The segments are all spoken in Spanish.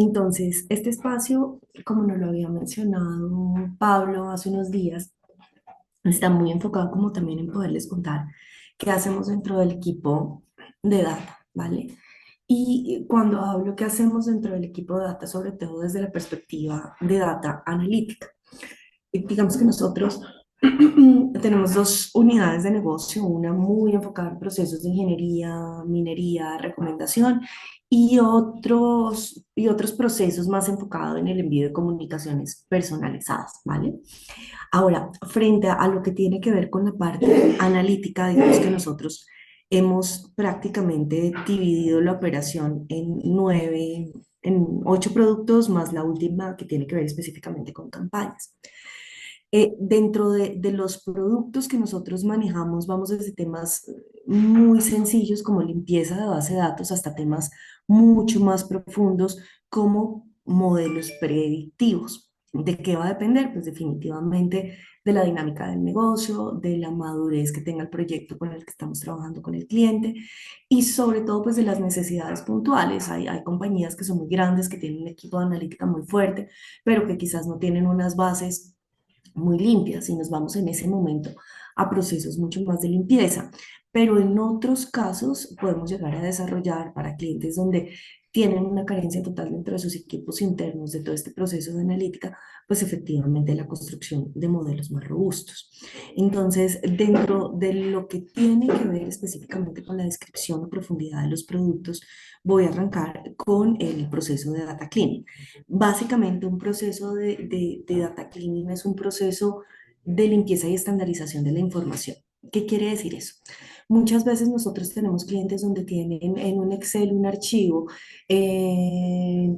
Entonces, este espacio, como nos lo había mencionado Pablo hace unos días, está muy enfocado como también en poderles contar qué hacemos dentro del equipo de data, ¿vale? Y cuando hablo qué hacemos dentro del equipo de data, sobre todo desde la perspectiva de data analítica. Digamos que nosotros tenemos dos unidades de negocio, una muy enfocada en procesos de ingeniería, minería, recomendación y otros procesos más enfocados en el envío de comunicaciones personalizadas, ¿vale? Ahora, frente a lo que tiene que ver con la parte analítica, digamos que nosotros hemos prácticamente dividido la operación en 8 productos, más la última que tiene que ver específicamente con campañas. Dentro de los productos que nosotros manejamos, vamos desde temas muy sencillos como limpieza de base de datos hasta temas mucho más profundos como modelos predictivos. ¿De qué va a depender? Pues definitivamente de la dinámica del negocio, de la madurez que tenga el proyecto con el que estamos trabajando con el cliente y sobre todo pues de las necesidades puntuales. Hay compañías que son muy grandes, que tienen un equipo de analítica muy fuerte, pero que quizás no tienen unas bases muy limpias y nos vamos en ese momento a procesos mucho más de limpieza. Pero en otros casos podemos llegar a desarrollar para clientes donde tienen una carencia total dentro de sus equipos internos de todo este proceso de analítica, pues efectivamente la construcción de modelos más robustos. Entonces, dentro de lo que tiene que ver específicamente con la descripción o profundidad de los productos, voy a arrancar con el proceso de data cleaning. Básicamente, un proceso de data cleaning es un proceso de limpieza y estandarización de la información. ¿Qué quiere decir eso? Muchas veces nosotros tenemos clientes donde tienen en un Excel eh,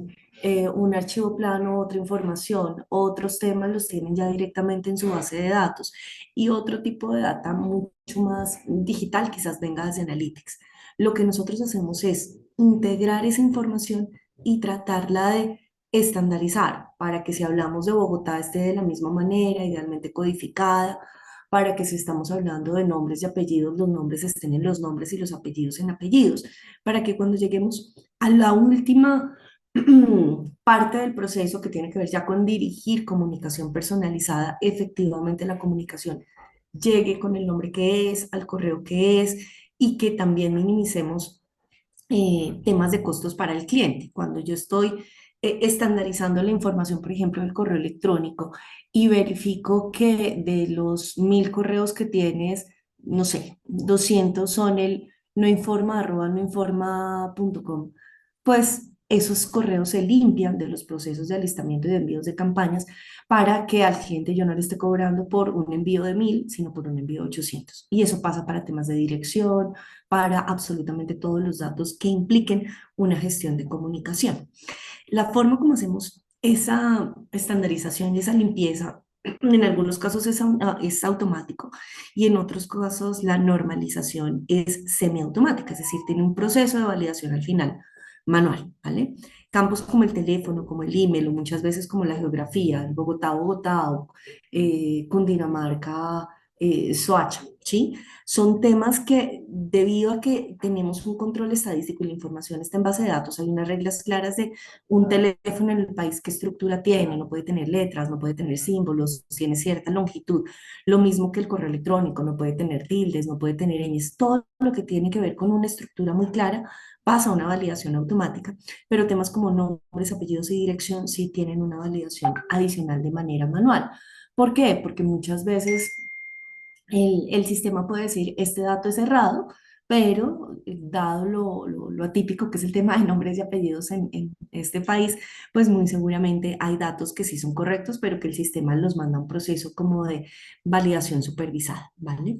un archivo plano, otra información, otros temas los tienen ya directamente en su base de datos y otro tipo de data mucho más digital quizás venga desde Analytics. Lo que nosotros hacemos es integrar esa información y tratarla de estandarizar para que si hablamos de Bogotá esté de la misma manera, idealmente codificada, para que si estamos hablando de nombres y apellidos, los nombres estén en los nombres y los apellidos en apellidos, para que cuando lleguemos a la última parte del proceso que tiene que ver ya con dirigir comunicación personalizada, efectivamente la comunicación llegue con el nombre que es, al correo que es y que también minimicemos temas de costos para el cliente. Cuando yo estoy estandarizando la información, por ejemplo, del correo electrónico y verifico que de los 1000 correos que tienes, no sé, 200 son el noinforma@noinforma.com, pues esos correos se limpian de los procesos de alistamiento y de envíos de campañas para que al cliente yo no le esté cobrando por un envío de 1000, sino por un envío de 800. Y eso pasa para temas de dirección, para absolutamente todos los datos que impliquen una gestión de comunicación. La forma como hacemos esa estandarización y esa limpieza, en algunos casos es automático y en otros casos la normalización es semiautomática, es decir, tiene un proceso de validación al final manual, ¿vale? Campos como el teléfono, como el email o muchas veces como la geografía, el Bogotá, Bogotá o Cundinamarca, Soacha, ¿sí? Son temas que, debido a que tenemos un control estadístico y la información está en base de datos, hay unas reglas claras de un teléfono en el país, qué estructura tiene, no puede tener letras, no puede tener símbolos, tiene cierta longitud. Lo mismo que el correo electrónico, no puede tener tildes, no puede tener ñes, todo lo que tiene que ver con una estructura muy clara pasa a una validación automática, pero temas como nombres, apellidos y dirección sí tienen una validación adicional de manera manual. ¿Por qué? Porque muchas veces el sistema puede decir, este dato es errado, pero dado lo atípico que es el tema de nombres y apellidos en este país, pues muy seguramente hay datos que sí son correctos, pero que el sistema los manda a un proceso como de validación supervisada, ¿vale?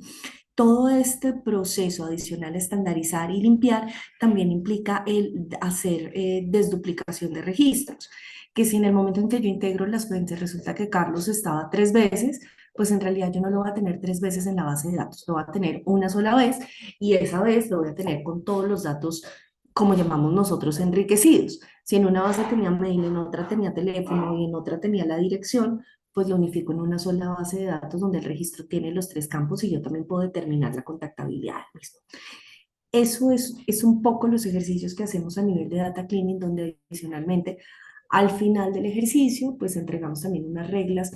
Todo este proceso adicional a estandarizar y limpiar también implica el hacer desduplicación de registros, que si en el momento en que yo integro las fuentes resulta que Carlos estaba 3 veces, pues en realidad yo no lo voy a tener 3 veces en la base de datos, lo voy a tener una sola vez y esa vez lo voy a tener con todos los datos, como llamamos nosotros, enriquecidos. Si en una base tenía mail, en otra tenía teléfono y en otra tenía la dirección, pues lo unifico en una sola base de datos donde el registro tiene los 3 campos y yo también puedo determinar la contactabilidad del mismo. Eso es un poco los ejercicios que hacemos a nivel de data cleaning, donde adicionalmente Al final del ejercicio, pues entregamos también unas reglas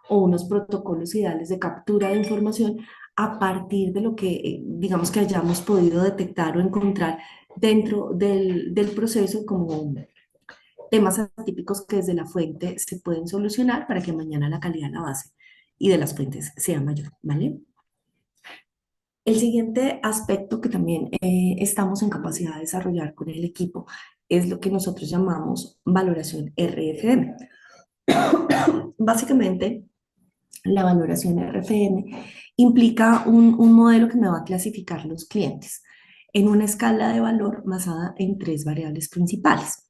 o unos protocolos ideales de captura de información a partir de lo que, digamos que hayamos podido detectar o encontrar dentro del proceso como temas atípicos que desde la fuente se pueden solucionar para que mañana la calidad de la base y de las fuentes sea mayor, ¿vale? El siguiente aspecto que también estamos en capacidad de desarrollar con el equipo es lo que nosotros llamamos valoración RFM. Básicamente, la valoración RFM implica un modelo que me va a clasificar los clientes en una escala de valor basada en tres variables principales.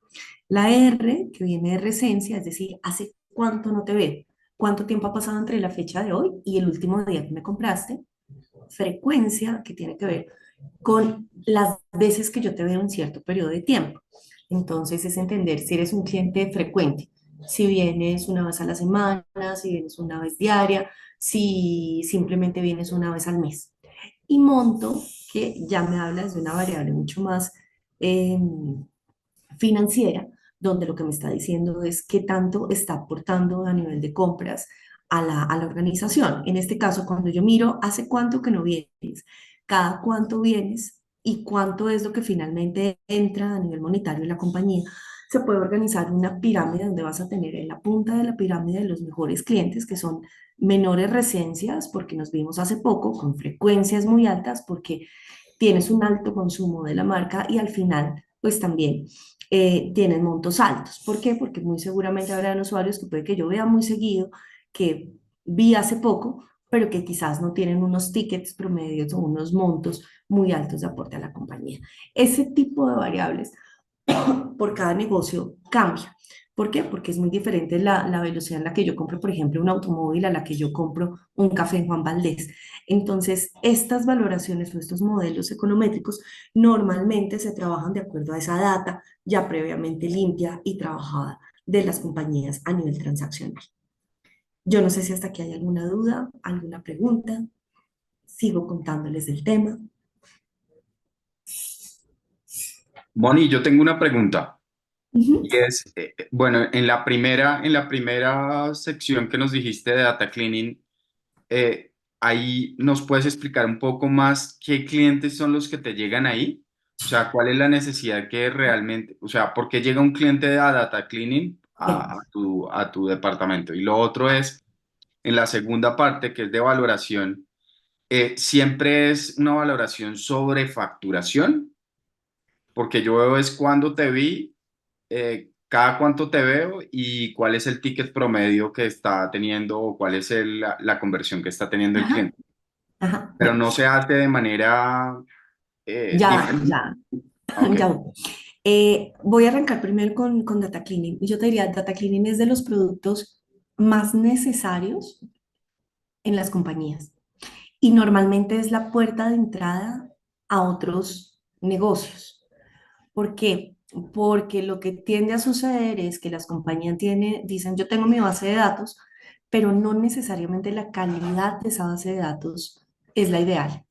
La R, que viene de recencia, es decir, hace cuánto no te veo, cuánto tiempo ha pasado entre la fecha de hoy y el último día que me compraste. Frecuencia, que tiene que ver con las veces que yo te veo en cierto periodo de tiempo. Entonces es entender si eres un cliente frecuente, si vienes una vez a la semana, si vienes una vez diaria, si simplemente vienes una vez al mes. Y monto, que ya me hablas de una variable mucho más eh, financiera, donde lo que me está diciendo es qué tanto está aportando a nivel de compras a la organización. En este caso, cuando yo miro, ¿hace cuánto que no vienes? ¿Cada cuánto vienes? ¿Y cuánto es lo que finalmente entra a nivel monetario en la compañía? Se puede organizar una pirámide donde vas a tener en la punta de la pirámide los mejores clientes, que son menores recencias, porque nos vimos hace poco, con frecuencias muy altas, porque tienes un alto consumo de la marca y al final, pues también tienen montos altos. ¿Por qué? Porque muy seguramente habrán usuarios que puede que yo vea muy seguido, que vi hace poco, pero que quizás no tienen unos tickets promedios o unos montos muy altos de aporte a la compañía. Ese tipo de variables por cada negocio cambia. ¿Por qué? Porque es muy diferente la velocidad en la que yo compro, por ejemplo, un automóvil a la que yo compro un café en Juan Valdés. Entonces, estas valoraciones o estos modelos econométricos normalmente se trabajan de acuerdo a esa data ya previamente limpia y trabajada de las compañías a nivel transaccional. Yo no sé si hasta aquí hay alguna duda, alguna pregunta. Sigo contándoles del tema. Moni, yo tengo una pregunta Ujú. y es, bueno, en la primera sección que nos dijiste de data cleaning, ahí nos puedes explicar un poco más qué clientes son los que te llegan ahí, o sea, cuál es la necesidad que realmente, o sea, por qué llega un cliente de data cleaning Bien. a tu departamento. Y lo otro es, en la segunda parte, que es de valoración, siempre es una valoración sobre facturación, porque yo veo es cuándo te vi, cada cuánto te veo y cuál es el ticket promedio que está teniendo o cuál es la conversión que está teniendo el Ajá, cliente. ajá. Pero Bueno, no se hace de manera ya, diferente. ya, Ok. ya voy. Voy a arrancar primero con Data Cleaning. Yo te diría, Data Cleaning es de los productos más necesarios en las compañías y normalmente es la puerta de entrada a otros negocios. ¿Por qué? Porque lo que tiende a suceder es que las compañías dicen, yo tengo mi base de datos, pero no necesariamente la calidad de esa base de datos es la ideal.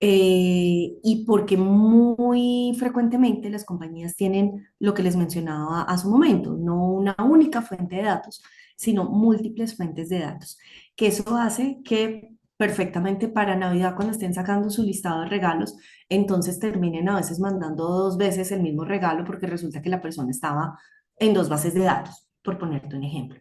Y porque muy frecuentemente las compañías tienen lo que les mencionaba a su momento, no una única fuente de datos, sino múltiples fuentes de datos, que eso hace que perfectamente para Navidad, cuando estén sacando su listado de regalos, entonces terminen a veces mandando dos veces el mismo regalo porque resulta que la persona estaba en dos bases de datos, por ponerte un ejemplo.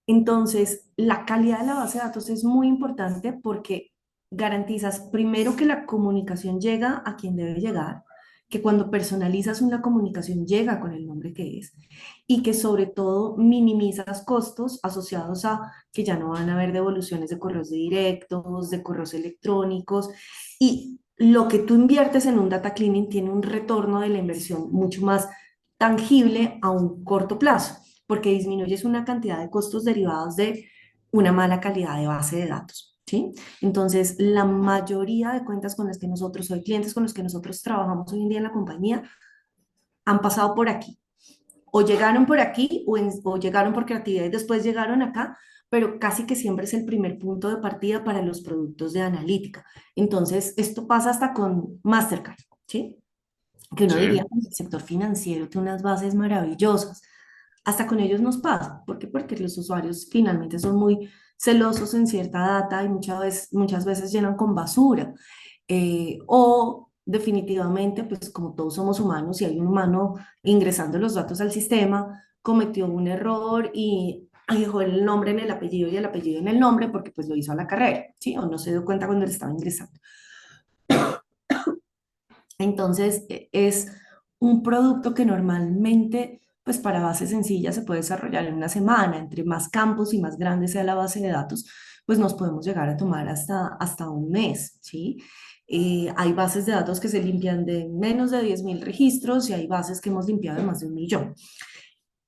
Entonces, la calidad de la base de datos es muy importante porque garantizas primero que la comunicación llega a quien debe llegar, que cuando personalizas una comunicación llega con el nombre que es y que sobre todo minimizas costos asociados a que ya no van a haber devoluciones de correos directos, de correos electrónicos y lo que tú inviertes en un data cleaning tiene un retorno de la inversión mucho más tangible a un corto plazo porque disminuyes una cantidad de costos derivados de una mala calidad de base de datos, ¿sí? Entonces, la mayoría de cuentas con las que nosotros, o de clientes con los que nosotros trabajamos hoy en día en la compañía, han pasado por aquí. O llegaron por aquí o llegaron por creatividad y después llegaron acá, pero casi que siempre es el primer punto de partida para los productos de analítica. Entonces, esto pasa hasta con Mastercard, ¿sí? Que uno Sí. diría, "Uy, el sector financiero tiene unas bases maravillosas, Hasta con ellos nos pasa. ¿Por qué? Porque los usuarios finalmente son muy celosos en cierta data y muchas veces llenan con basura. O definitivamente, pues como todos somos humanos y hay un humano ingresando los datos al sistema, cometió un error y dejó el nombre en el apellido y el apellido en el nombre porque pues lo hizo a la carrera, ¿sí? O no se dio cuenta cuando le estaba ingresando. Entonces, es un producto que normalmente, pues para bases sencillas se puede desarrollar en una semana. Entre más campos y más grande sea la base de datos, pues nos podemos llegar a tomar hasta un mes, ¿sí? Hay bases de datos que se limpian de menos de 10.000 registros y hay bases que hemos limpiado de más de 1.000.000.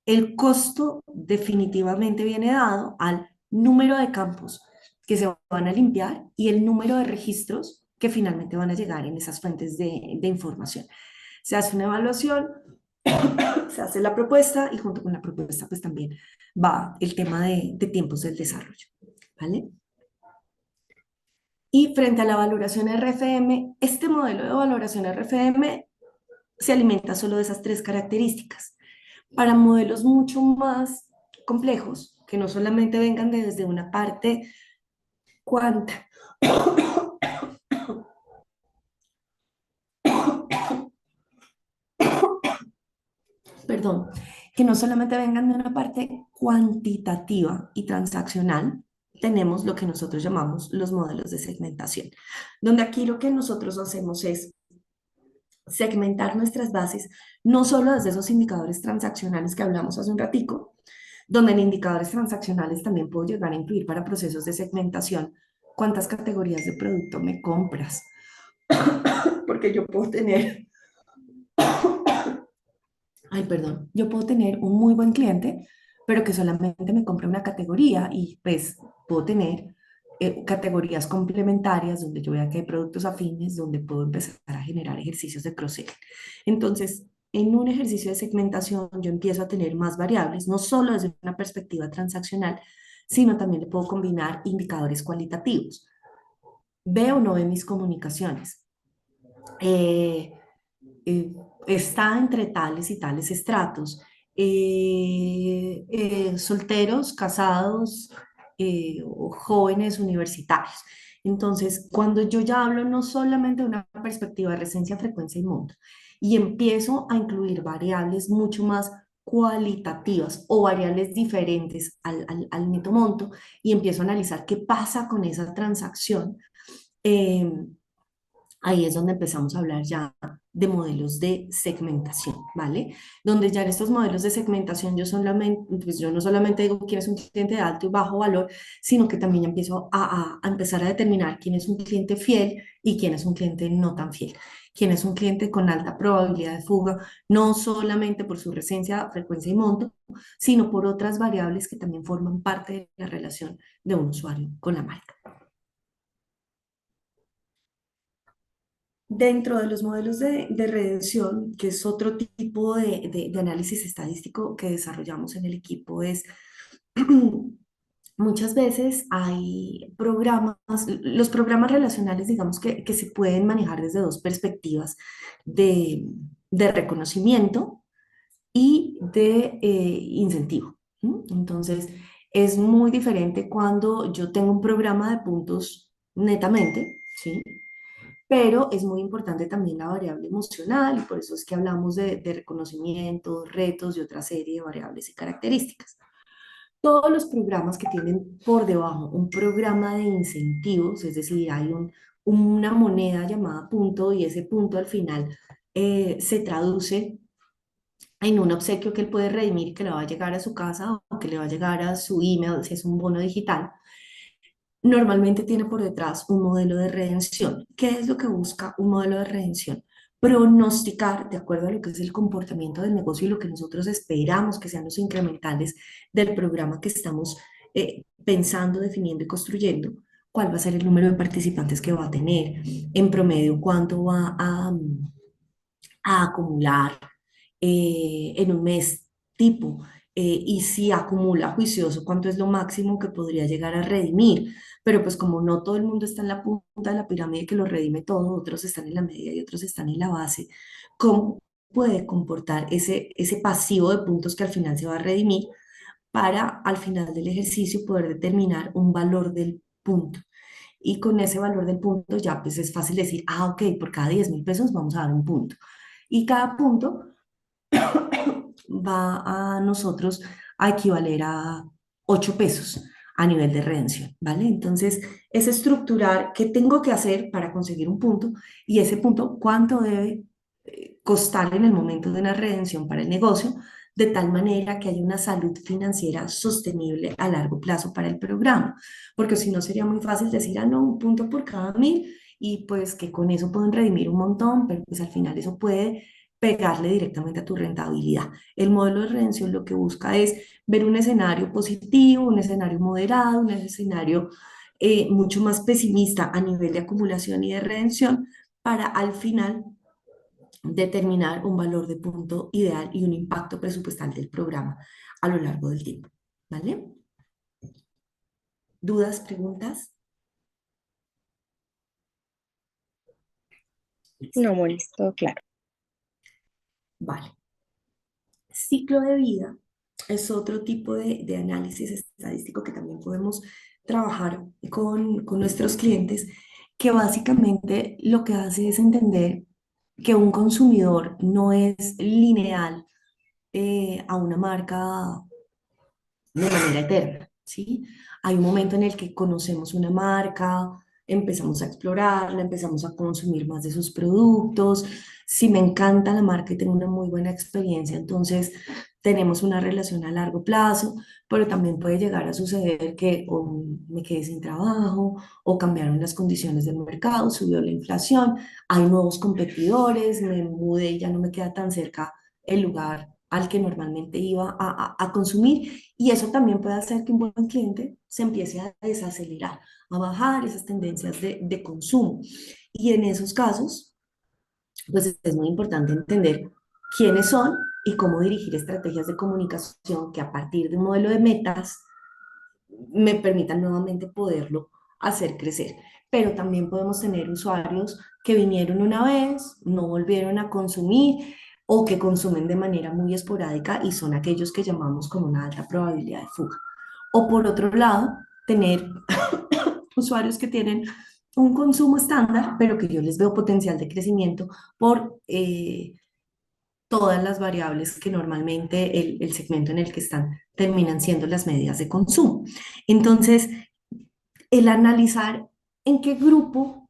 El costo definitivamente viene dado al número de campos que se van a limpiar y el número de registros que finalmente van a llegar en esas fuentes de información. Se hace una evaluación, se hace la propuesta y junto con la propuesta pues también va el tema de tiempos del desarrollo, ¿vale? Y frente a la valoración RFM, este modelo de valoración RFM se alimenta solo de esas tres características. Para modelos mucho más complejos, que no solamente vengan desde una parte cuántica, perdón, que no solamente vengan de una parte cuantitativa y transaccional, tenemos lo que nosotros llamamos los modelos de segmentación, donde aquí lo que nosotros hacemos es segmentar nuestras bases, no solo desde esos indicadores transaccionales que hablamos hace un ratico, donde en indicadores transaccionales también puedo llegar a incluir para procesos de segmentación cuántas categorías de producto me compras, porque yo puedo tener, ay, perdón, yo puedo tener un muy buen cliente, pero que solamente me compre una categoría y pues puedo tener categorías complementarias donde yo vea que hay productos afines, donde puedo empezar a generar ejercicios de cross-sell. Entonces, en un ejercicio de segmentación yo empiezo a tener más variables, no solo desde una perspectiva transaccional, sino también le puedo combinar indicadores cualitativos. Veo o no ve mis comunicaciones. Eh, eh, Está entre tales y tales estratos. Solteros, casados o jóvenes universitarios. Entonces, cuando yo ya hablo no solamente de una perspectiva de residencia, frecuencia y monto, y empiezo a incluir variables mucho más cualitativas o variables diferentes al neto monto y empiezo a analizar qué pasa con esa transacción, eh, ahí es donde empezamos a hablar ya de modelos de segmentación, ¿vale? Donde ya en estos modelos de segmentación pues yo no solamente digo quién es un cliente de alto y bajo valor, sino que también empiezo a empezar a determinar quién es un cliente fiel y quién es un cliente no tan fiel, quién es un cliente con alta probabilidad de fuga, no solamente por su residencia, frecuencia y monto, sino por otras variables que también forman parte de la relación de un usuario con la marca. Dentro de los modelos de redención, que es otro tipo de análisis estadístico que desarrollamos en el equipo, es muchas veces hay programas, los programas relacionales, digamos que se pueden manejar desde dos perspectivas de, de reconocimiento y de incentivo. ¿M? Entonces, es muy diferente cuando yo tengo un programa de puntos netamente, ¿sí? Pero es muy importante también la variable emocional y por eso es que hablamos de reconocimiento, retos y otra serie de variables y características. Todos los programas que tienen por debajo un programa de incentivos, es decir, hay una moneda llamada punto y ese punto al final se traduce en un obsequio que él puede redimir y que le va a llegar a su casa o que le va a llegar a su email si es un bono digital, normalmente tiene por detrás un modelo de redención. ¿Qué es lo que busca un modelo de redención? Pronosticar, de acuerdo a lo que es el comportamiento del negocio y lo que nosotros esperamos que sean los incrementales del programa que estamos pensando, definiendo y construyendo, cuál va a ser el número de participantes que va a tener, en promedio, cuánto va a acumular en un mes tipo, y si acumula juicioso, cuánto es lo máximo que podría llegar a redimir. Pero pues como no todo el mundo está en la punta de la pirámide que lo redime todo, otros están en la media y otros están en la base, ¿cómo puede comportar ese pasivo de puntos que al final se va a redimir para al final del ejercicio poder determinar un valor del punto. Y con ese valor del punto ya pues es fácil decir, ah, ok, por cada 10.000 pesos vamos a dar un punto. Y cada punto va a nosotros a equivaler a 8 pesos a nivel de redención, ¿vale? Entonces, es estructurar qué tengo que hacer para conseguir un punto y ese punto cuánto debe costar en el momento de una redención para el negocio, de tal manera que haya una salud financiera sostenible a largo plazo para el programa, porque si no sería muy fácil decir, ah, no, un punto por cada 1.000 y pues que con eso pueden redimir un montón, pero pues al final eso puede pegarle directamente a tu rentabilidad. El modelo de redención lo que busca es ver un escenario positivo, un escenario moderado, un escenario mucho más pesimista a nivel de acumulación y de redención para al final determinar un valor de punto ideal y un impacto presupuestal del programa a lo largo del tiempo. ¿Vale? ¿Dudas, preguntas? No, Moni, todo claro. Vale. Ciclo de vida es otro tipo de análisis estadístico que también podemos trabajar con nuestros clientes, que básicamente lo que hace es entender que un consumidor no es lineal a una marca de manera eterna, ¿sí? Hay un momento en el que conocemos una marca, empezamos a explorarla, empezamos a consumir más de sus productos. Si me encanta la marca y tengo una muy buena experiencia, entonces tenemos una relación a largo plazo, pero también puede llegar a suceder que o me quedé sin trabajo o cambiaron las condiciones del mercado, subió la inflación, hay nuevos competidores, me mudé y ya no me queda tan cerca el lugar al que normalmente iba a consumir y eso también puede hacer que un buen cliente se empiece a desacelerar, a bajar esas tendencias de consumo. Y en esos casos, pues es muy importante entender quiénes son y cómo dirigir estrategias de comunicación que a partir de un modelo de metas me permitan nuevamente poderlo hacer crecer. Pero también podemos tener usuarios que vinieron una vez, no volvieron a consumir o que consumen de manera muy esporádica y son aquellos que llamamos con una alta probabilidad de fuga. O por otro lado, tener usuarios que tienen un consumo estándar, pero que yo les veo potencial de crecimiento por todas las variables que normalmente el segmento en el que están terminan siendo las medidas de consumo. Entonces, el analizar en qué grupo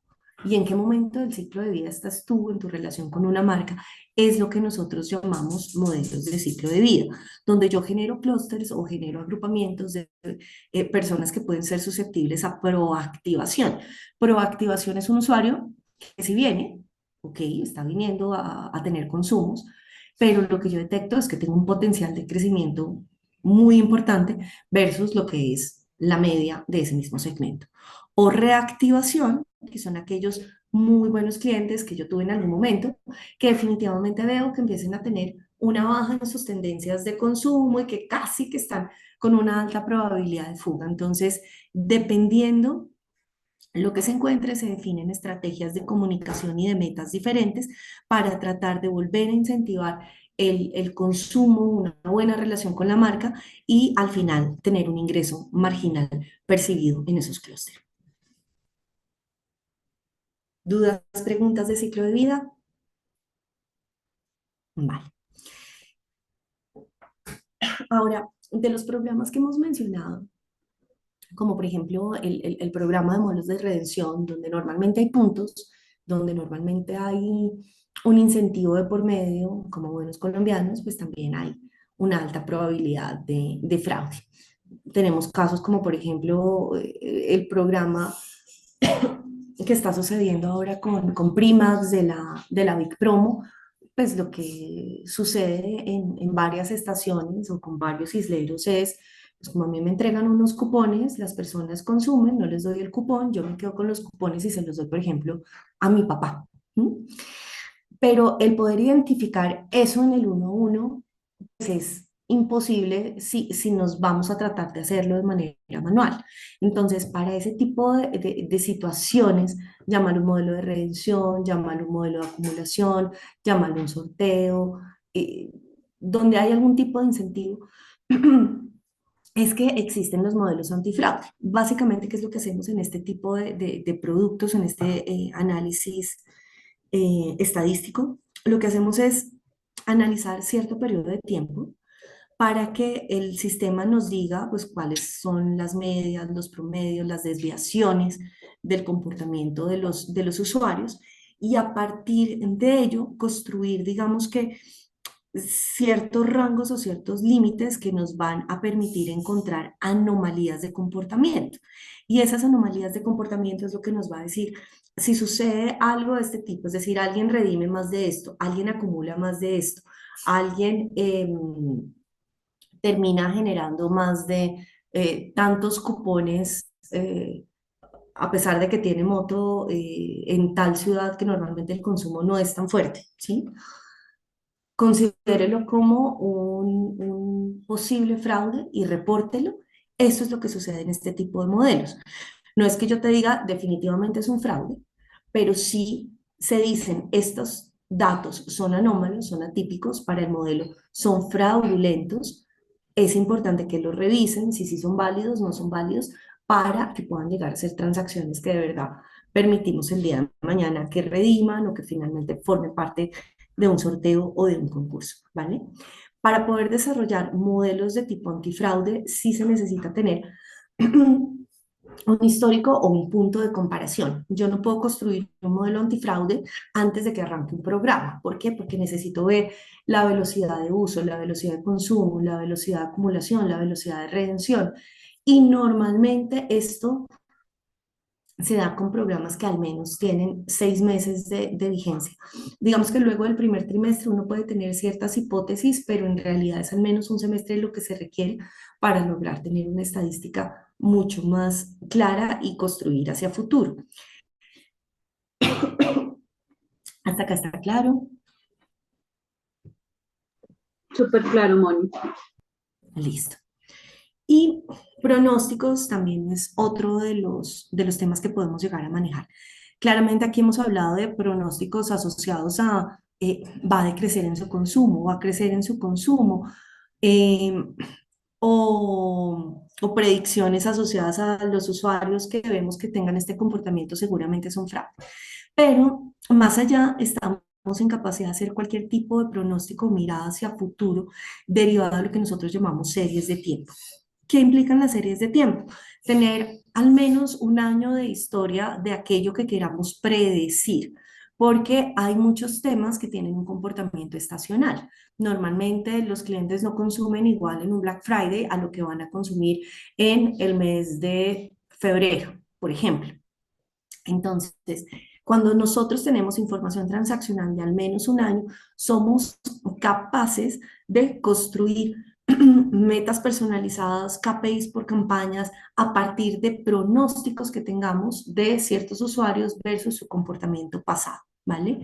y en qué momento del ciclo de vida estás tú en tu relación con una marca es lo que nosotros llamamos modelos de ciclo de vida, donde yo genero clústeres o genero agrupamientos de personas que pueden ser susceptibles a proactivación. Proactivación es un usuario que si viene, ok, está viniendo a tener consumos, pero lo que yo detecto es que tengo un potencial de crecimiento muy importante versus lo que es la media de ese mismo segmento. O reactivación, que son aquellos muy buenos clientes que yo tuve en algún momento, que definitivamente veo que empiecen a tener una baja en sus tendencias de consumo y que casi que están con una alta probabilidad de fuga. Entonces, dependiendo lo que se encuentre, se definen estrategias de comunicación y de metas diferentes para tratar de volver a incentivar el consumo, una buena relación con la marca y al final tener un ingreso marginal percibido en esos clústeres. ¿Dudas, preguntas de ciclo de vida? Vale. Ahora, de los programas que hemos mencionado, como por ejemplo el programa de modelos de redención, donde normalmente hay puntos, donde normalmente hay un incentivo de por medio, como buenos colombianos, pues también hay una alta probabilidad de fraude. Tenemos casos como por ejemplo el programa que está sucediendo ahora con Primax de la Big Promo, pues lo que sucede en varias estaciones o con varios isleros es, pues como a mí me entregan unos cupones, las personas consumen, no les doy el cupón, yo me quedo con los cupones y se los doy, por ejemplo, a mi papá. Pero el poder identificar eso en el 1-1 pues es imposible si nos vamos a tratar de hacerlo de manera manual. Entonces, para ese tipo de situaciones, llámalo un modelo de redención, llámalo un modelo de acumulación, llámalo un sorteo, eh, donde hay algún tipo de incentivo, es que existen los modelos antifraude. Básicamente, ¿qué es lo que hacemos en este tipo de productos, en este análisis estadístico? Lo que hacemos es analizar cierto periodo de tiempo para que el sistema nos diga pues cuáles son las medias, los promedios, las desviaciones del comportamiento de los usuarios y a partir de ello construir, digamos que ciertos rangos o ciertos límites que nos van a permitir encontrar anomalías de comportamiento. Y esas anomalías de comportamiento es lo que nos va a decir si sucede algo de este tipo, es decir, alguien redime más de esto, alguien acumula más de esto, alguien termina generando más de tantos cupones, a pesar de que tiene moto en tal ciudad que normalmente el consumo no es tan fuerte, ¿sí? Considérelo como un posible fraude y repórtelo. Eso es lo que sucede en este tipo de modelos. No es que yo te diga definitivamente es un fraude, pero sí se dicen estos datos son anómalos, son atípicos para el modelo, son fraudulentos. Es importante que los revisen, si sí son válidos, no son válidos, para que puedan llegar a ser transacciones que de verdad permitimos el día de mañana que rediman o que finalmente formen parte de un sorteo o de un concurso, ¿vale? Para poder desarrollar modelos de tipo antifraude, sí se necesita tener un histórico o un punto de comparación. Yo no puedo construir un modelo antifraude antes de que arranque un programa. ¿Por qué? Porque necesito ver la velocidad de uso, la velocidad de consumo, la velocidad de acumulación, la velocidad de redención. Y normalmente esto se da con programas que al menos tienen 6 meses de vigencia. Digamos que luego del primer trimestre uno puede tener ciertas hipótesis, pero en realidad es al menos un semestre lo que se requiere para lograr tener una estadística mucho más clara y construir hacia futuro. Hasta acá está claro. Súper claro, Moni. Listo. Y pronósticos también es otro de los temas que podemos llegar a manejar. Claramente aquí hemos hablado de pronósticos asociados a va a decrecer en su consumo, va a crecer en su consumo, eh, o predicciones asociadas a los usuarios que vemos que tengan este comportamiento seguramente son fraude. Pero más allá estamos en capacidad de hacer cualquier tipo de pronóstico, mirada hacia futuro, derivado de lo que nosotros llamamos series de tiempo. ¿Qué implican las series de tiempo? Tener al menos un año de historia de aquello que queramos predecir, porque hay muchos temas que tienen un comportamiento estacional. Normalmente los clientes no consumen igual en un Black Friday a lo que van a consumir en el mes de febrero, por ejemplo. Entonces, cuando nosotros tenemos información transaccional de al menos un año, somos capaces de construir metas personalizadas, KPIs por campañas, a partir de pronósticos que tengamos de ciertos usuarios versus su comportamiento pasado, ¿vale?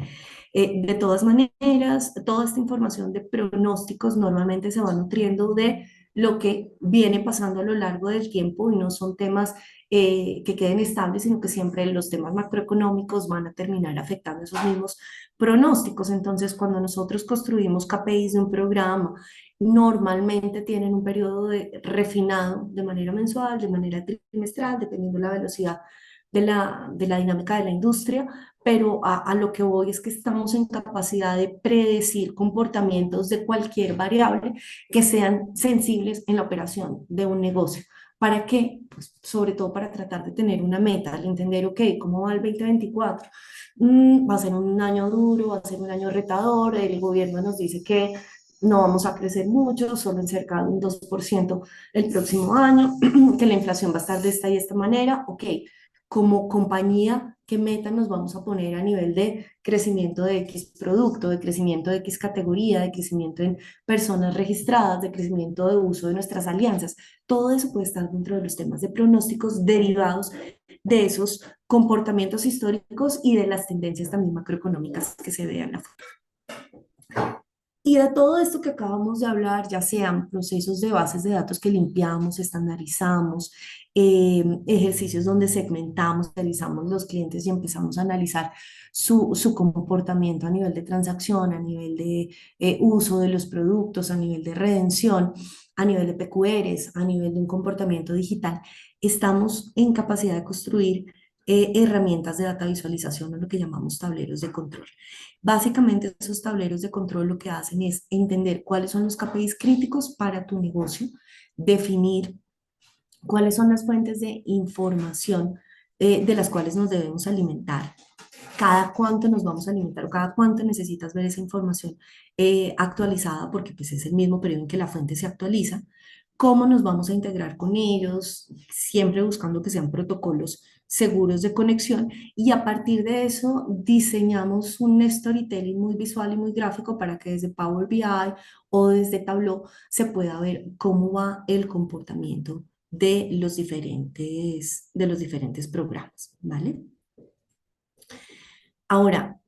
De todas maneras, toda esta información de pronósticos normalmente se va nutriendo de lo que viene pasando a lo largo del tiempo y no son temas que queden estables, sino que siempre los temas macroeconómicos van a terminar afectando esos mismos pronósticos. Entonces, cuando nosotros construimos KPIs de un programa, normalmente tienen un periodo de refinado de manera mensual, de manera trimestral, dependiendo de la velocidad de la dinámica de la industria, pero a lo que voy es que estamos en capacidad de predecir comportamientos de cualquier variable que sean sensibles en la operación de un negocio. ¿Para qué? Pues sobre todo para tratar de tener una meta, al entender, ok, ¿cómo va el 2024? Va a ser un año duro, va a ser un año retador, el gobierno nos dice que no vamos a crecer mucho, solo en cerca de un 2% el próximo año, que la inflación va a estar de esta y esta manera, ok, como compañía, ¿qué meta nos vamos a poner a nivel de crecimiento de X producto, de crecimiento de X categoría, de crecimiento en personas registradas, de crecimiento de uso de nuestras alianzas? Todo eso puede estar dentro de los temas de pronósticos derivados de esos comportamientos históricos y de las tendencias también macroeconómicas que se vean afuera. Y de todo esto que acabamos de hablar, ya sean procesos de bases de datos que limpiamos, estandarizamos, ejercicios donde segmentamos, realizamos los clientes y empezamos a analizar su comportamiento a nivel de transacción, a nivel de uso de los productos, a nivel de redención, a nivel de PQRs, a nivel de un comportamiento digital, estamos en capacidad de construir herramientas de data visualización o lo que llamamos tableros de control. Básicamente, esos tableros de control lo que hacen es entender cuáles son los KPIs críticos para tu negocio, definir cuáles son las fuentes de información de las cuales nos debemos alimentar, cada cuánto nos vamos a alimentar o cada cuánto necesitas ver esa información actualizada, porque pues es el mismo periodo en que la fuente se actualiza, cómo nos vamos a integrar con ellos, siempre buscando que sean protocolos seguros de conexión, y a partir de eso diseñamos un storytelling muy visual y muy gráfico para que desde Power BI o desde Tableau se pueda ver cómo va el comportamiento de los diferentes programas, ¿vale? Ahora,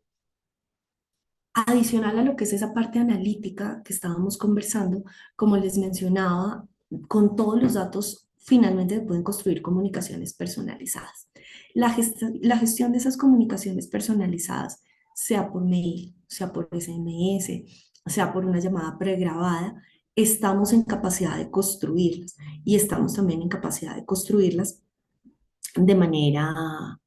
adicional a lo que es esa parte analítica que estábamos conversando, como les mencionaba, con todos los datos finalmente se pueden construir comunicaciones personalizadas. La gestión de esas comunicaciones personalizadas, sea por mail, sea por SMS, sea por una llamada pregrabada, estamos en capacidad de construirlas y estamos también en capacidad de construirlas de manera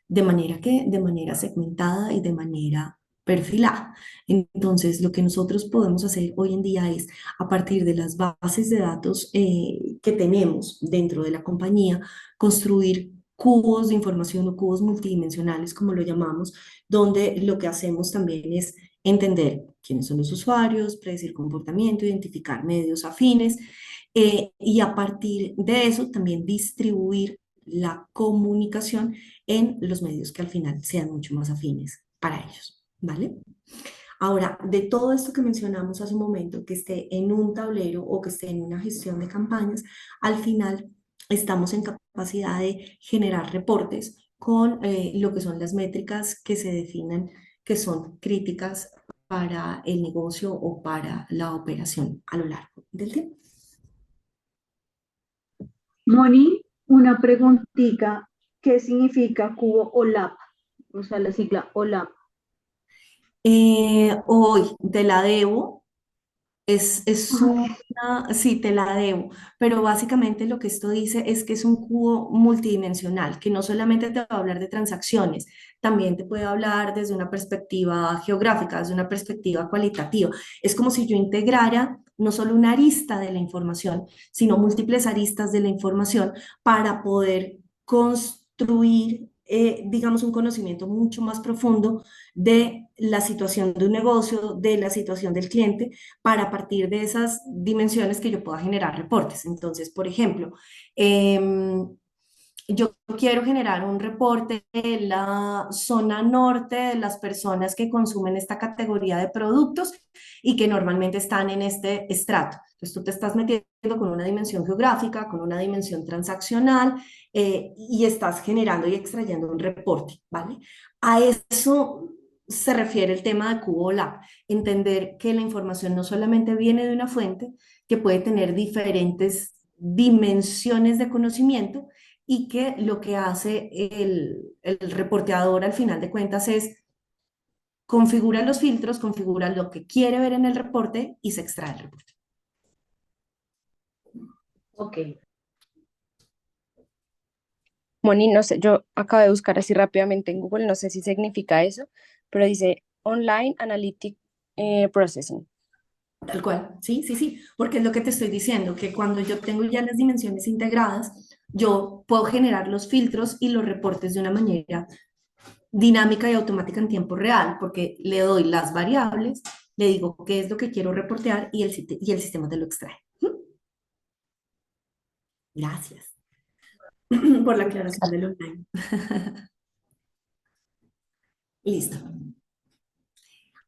de manera segmentada y de manera perfilada. Entonces, lo que nosotros podemos hacer hoy en día es, a partir de las bases de datos que tenemos dentro de la compañía, construir cubos de información o cubos multidimensionales, como lo llamamos, donde lo que hacemos también es entender quiénes son los usuarios, predecir comportamiento, identificar medios afines, y a partir de eso también distribuir la comunicación en los medios que al final sean mucho más afines para ellos, ¿vale? Ahora, de todo esto que mencionamos hace un momento, que esté en un tablero o que esté en una gestión de campañas, al final estamos en capacidad de generar reportes con lo que son las métricas que se definen que son críticas para el negocio o para la operación a lo largo del tiempo. Moni, una preguntita. ¿Qué significa cubo OLAP? O sea, la sigla OLAP. Hoy te la debo. Es Ok. una, sí, te la debo, pero básicamente lo que esto dice es que es un cubo multidimensional, que no solamente te va a hablar de transacciones, también te puede hablar desde una perspectiva geográfica, desde una perspectiva cualitativa. Es como si yo integrara no solo una arista de la información, sino múltiples aristas de la información para poder construir, digamos, un conocimiento mucho más profundo de la situación de un negocio, de la situación del cliente para a partir de esas dimensiones que yo pueda generar reportes. Entonces, por ejemplo, yo quiero generar un reporte de la zona norte de las personas que consumen esta categoría de productos y que normalmente están en este estrato. Entonces tú te estás metiendo con una dimensión geográfica, con una dimensión transaccional y estás generando y extrayendo un reporte, ¿vale? A eso se refiere el tema de Cubo Lab, entender que la información no solamente viene de una fuente, que puede tener diferentes dimensiones de conocimiento y que lo que hace el reporteador al final de cuentas es configura los filtros, configura lo que quiere ver en el reporte y se extrae el reporte. Ok. Moni, no sé, yo acabo de buscar así rápidamente en Google, no sé si significa eso, pero dice Online Analytic Processing. Tal cual, sí, sí, sí, porque es lo que te estoy diciendo, que cuando yo tengo ya las dimensiones integradas, yo puedo generar los filtros y los reportes de una manera dinámica y automática en tiempo real, porque le doy las variables, le digo qué es lo que quiero reportear y el sistema te lo extrae. Gracias por la aclaración del online. Listo.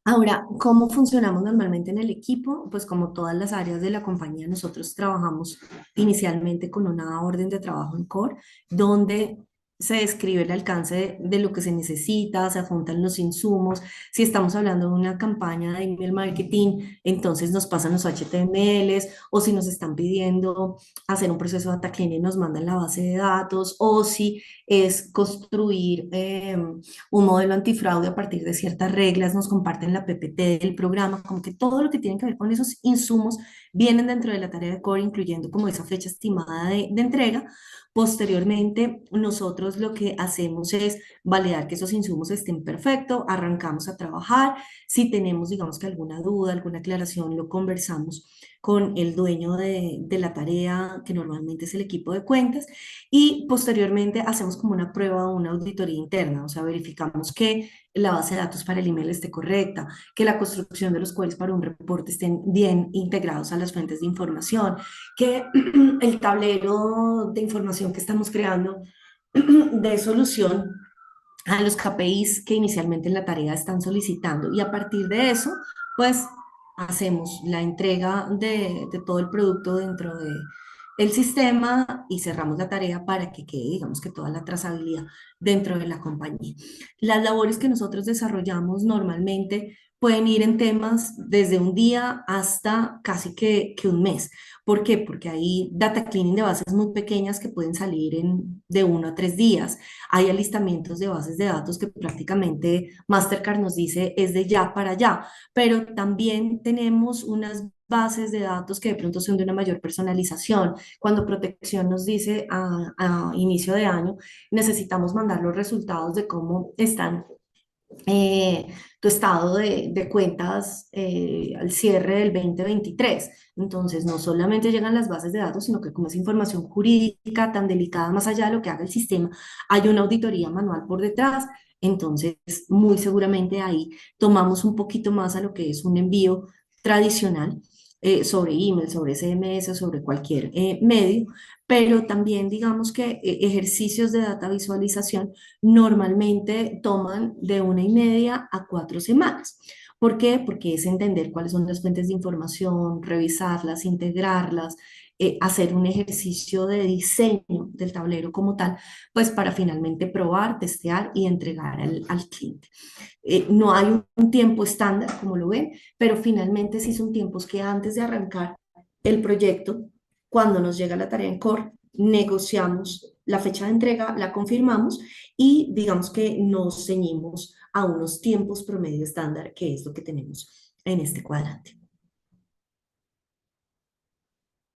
Ahora, ¿cómo funcionamos normalmente en el equipo? Pues como todas las áreas de la compañía, nosotros trabajamos inicialmente con una orden de trabajo en core, donde se describe el alcance de lo que se necesita, se adjuntan los insumos. Si estamos hablando de una campaña de email marketing, entonces nos pasan los HTMLs, o si nos están pidiendo hacer un proceso de data cleaning, nos mandan la base de datos, o si es construir un modelo antifraude a partir de ciertas reglas, nos comparten la PPT del programa, como que todo lo que tiene que ver con esos insumos vienen dentro de la tarea de core, incluyendo como esa fecha estimada de entrega. Posteriormente, nosotros lo que hacemos es validar que esos insumos estén perfectos, arrancamos a trabajar. Si tenemos, digamos que alguna duda, alguna aclaración, lo conversamos con el dueño de la tarea, que normalmente es el equipo de cuentas, y posteriormente hacemos como una prueba o una auditoría interna, o sea, verificamos que la base de datos para el email esté correcta, que la construcción de los queries para un reporte estén bien integrados a las fuentes de información, que el tablero de información que estamos creando de solución a los KPIs que inicialmente en la tarea están solicitando. Y a partir de eso, pues hacemos la entrega de todo el producto dentro del sistema y cerramos la tarea para que quede, digamos que toda la trazabilidad dentro de la compañía. Las labores que nosotros desarrollamos normalmente pueden ir en temas desde un día hasta casi que un mes. ¿Por qué? Porque hay data cleaning de bases muy pequeñas que pueden salir de 1 a 3 días. Hay alistamientos de bases de datos que prácticamente Mastercard nos dice es de ya para allá, pero también tenemos unas bases de datos que de pronto son de una mayor personalización. Cuando protección nos dice a inicio de año, necesitamos mandar los resultados de cómo están tu estado de cuentas al cierre del 2023. Entonces, no solamente llegan las bases de datos, sino que como es información jurídica tan delicada, más allá de lo que haga el sistema, hay una auditoría manual por detrás. Entonces, muy seguramente ahí tomamos un poquito más a lo que es un envío tradicional sobre email, sobre SMS, sobre cualquier medio, pero también digamos que ejercicios de data visualización normalmente toman de 1,5 a 4 semanas. ¿Por qué? Porque es entender cuáles son las fuentes de información, revisarlas, integrarlas, hacer un ejercicio de diseño del tablero como tal, pues para finalmente probar, testear y entregar al cliente. No hay un tiempo estándar, como lo ven, pero finalmente sí son tiempos que antes de arrancar el proyecto, cuando nos llega la tarea en core, negociamos la fecha de entrega, la confirmamos y digamos que nos ceñimos a unos tiempos promedio estándar, que es lo que tenemos en este cuadrante.